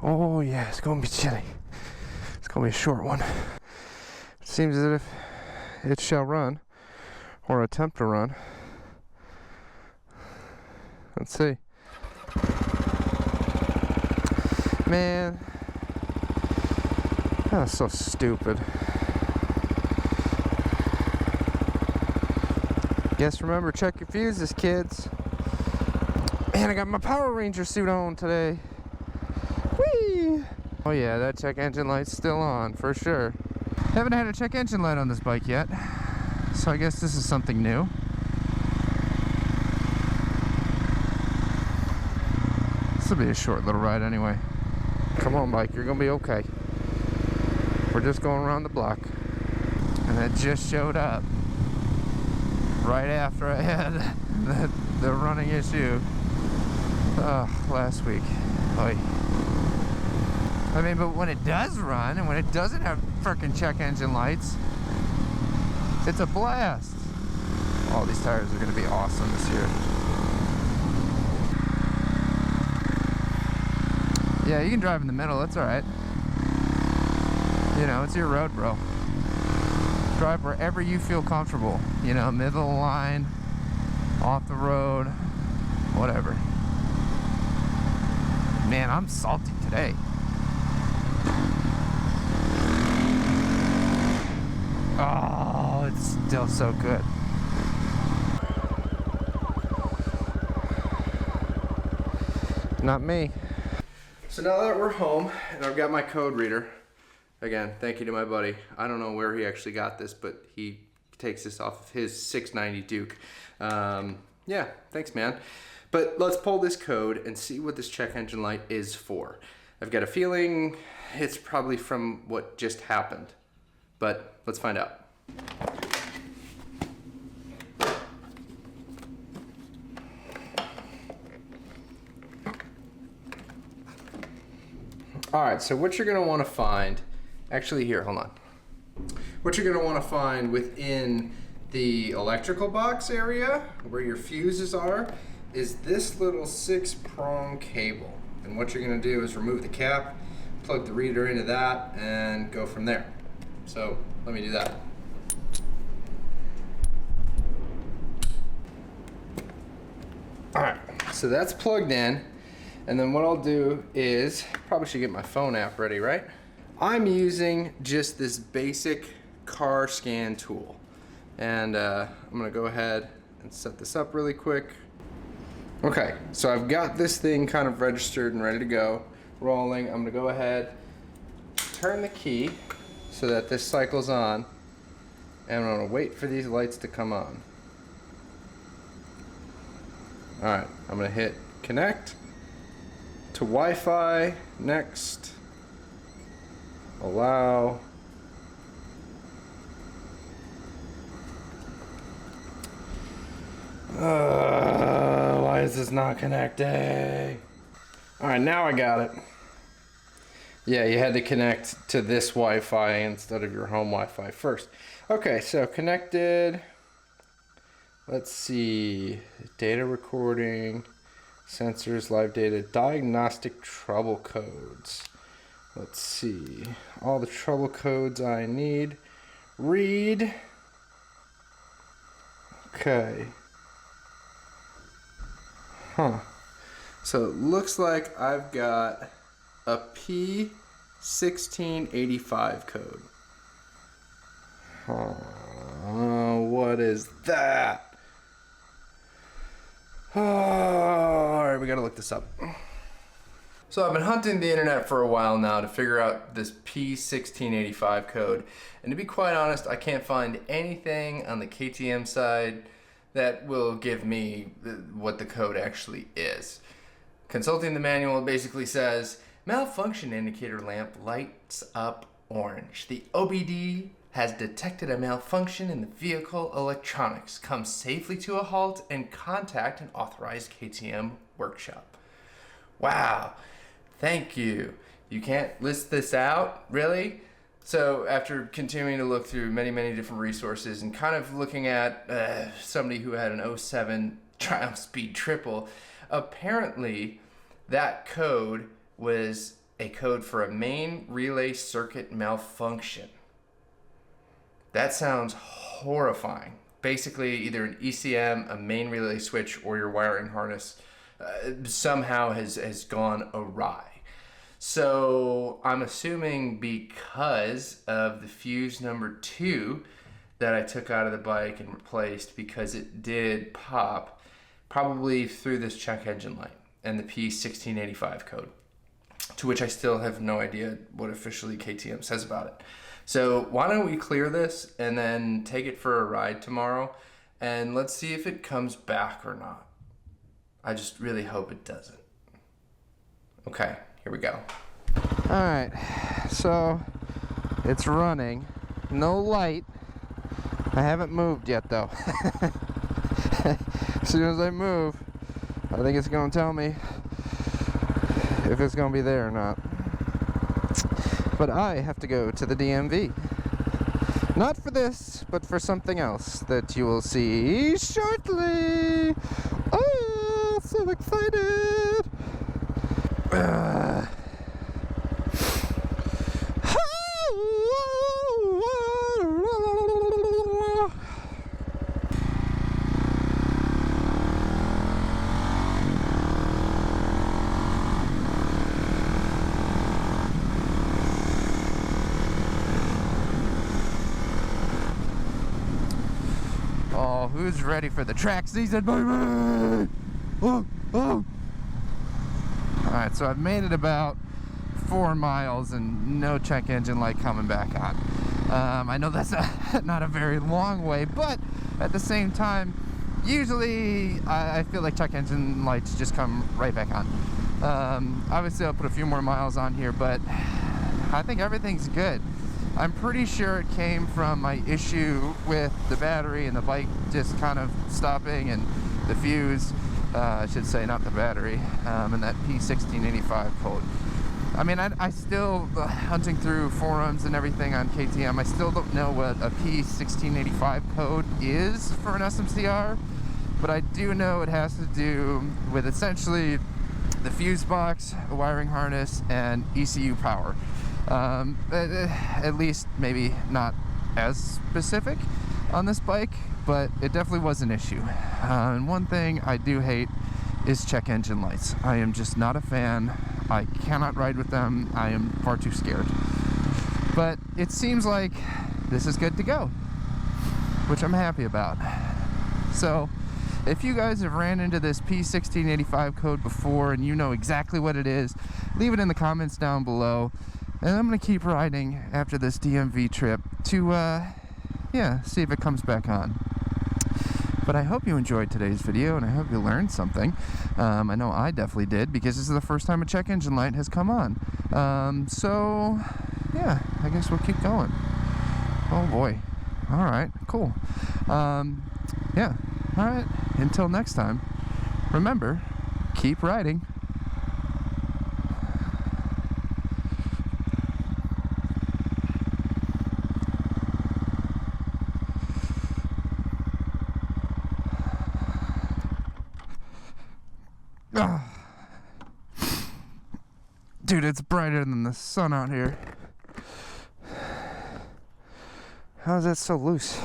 Oh yeah, it's gonna be chilly. It's gonna be a short one. It seems as if it shall run, or attempt to run. Let's see. Man, that's so stupid. Guess remember, check your fuses, kids. Man, I got my Power Ranger suit on today. Whee! Oh yeah, that check engine light's still on, for sure. Haven't had a check engine light on this bike yet, so I guess this is something new. This will be a short little ride anyway. Come on, bike, you're gonna be okay. We're just going around the block. And that just showed up right after I had the running issue last week. Oy. I mean, but when it does run and when it doesn't have frickin' check engine lights, it's a blast. All these tires are gonna be awesome this year. Yeah, you can drive in the middle, that's alright. You know, it's your road, bro. Drive wherever you feel comfortable. You know, middle of the line, off the road, whatever. Man, I'm salty today. Oh, it's still so good. Not me. So now that we're home and I've got my code reader, again, thank you to my buddy. I don't know where he actually got this, but he takes this off of his 690 Duke. Yeah, thanks, man. But let's pull this code and see what this check engine light is for. I've got a feeling it's probably from what just happened, but let's find out. All right, so what you're gonna wanna find, actually here, hold on. What you're gonna wanna find within the electrical box area, where your fuses are, is this little 6-prong cable. And what you're gonna do is remove the cap, plug the reader into that, and go from there. So let me do that. All right, so that's plugged in. And then what I'll do is, probably should get my phone app ready, right? I'm using just this basic car scan tool. And I'm gonna go ahead and set this up really quick. Okay, so I've got this thing kind of registered and ready to go, rolling. I'm gonna go ahead, turn the key so that this cycles on, and I'm gonna wait for these lights to come on. All right, I'm gonna hit connect to Wi-Fi, next, allow. Why is this not connecting? All right, now I got it. Yeah, you had to connect to this Wi-Fi instead of your home Wi-Fi first. Okay, so connected. Let's see, data recording, sensors, live data, diagnostic trouble codes. Let's see, all the trouble codes I need. Read. Okay. Huh. So it looks like I've got a P1685 code. What is that? Alright, we gotta look this up. So I've been hunting the internet for a while now to figure out this P1685 code, and to be quite honest, I can't find anything on the KTM side that will give me what the code actually is. Consulting the manual, it basically says, malfunction indicator lamp lights up orange. The OBD has detected a malfunction in the vehicle electronics. Come safely to a halt and contact an authorized KTM workshop. Wow, thank you. You can't list this out, really? So after continuing to look through many different resources and kind of looking at somebody who had an 07 Triumph Speed Triple, apparently that code was a code for a main relay circuit malfunction. That sounds horrifying. Basically, either an ECM, a main relay switch, or your wiring harness somehow has gone awry. So I'm assuming because of the fuse number 2 that I took out of the bike and replaced, because it did pop, probably through this check engine light and the P1685 code, to which I still have no idea what officially KTM says about it. So why don't we clear this and then take it for a ride tomorrow, and let's see if it comes back or not. I just really hope it doesn't. Okay, here we go. Alright, so it's running. No light. I haven't moved yet though. As soon as I move, I think it's going to tell me if it's going to be there or not. But I have to go to the DMV. Not for this, but for something else that you will see shortly. Oh, so excited! Oh, who's ready for the track season, baby? Oh, oh. Alright, so I've made it about 4 miles and no check engine light coming back on. I know that's not a very long way, but at the same time, usually I feel like check engine lights just come right back on. Obviously I'll put a few more miles on here, but I think everything's good. I'm pretty sure it came from my issue with the battery and the bike just kind of stopping, and the fuse, I should say, not the battery, and that P1685 code. I mean, I still, hunting through forums and everything on KTM, I still don't know what a P1685 code is for an SMC R, but I do know it has to do with essentially the fuse box, a wiring harness, and ECU power. At least maybe not as specific on this bike, but it definitely was an issue. And one thing I do hate is check engine lights. I am just not a fan. I cannot ride with them. I am far too scared. But it seems like this is good to go, which I'm happy about. So if you guys have ran into this P1685 code before and you know exactly what it is, leave it in the comments down below. And I'm going to keep riding after this DMV trip to, see if it comes back on. But I hope you enjoyed today's video, and I hope you learned something. I know I definitely did, because this is the first time a check engine light has come on. So, yeah, I guess we'll keep going. Oh boy. Alright, cool. Yeah, alright, until next time, remember, keep riding. Dude, it's brighter than the sun out here. How is that so loose?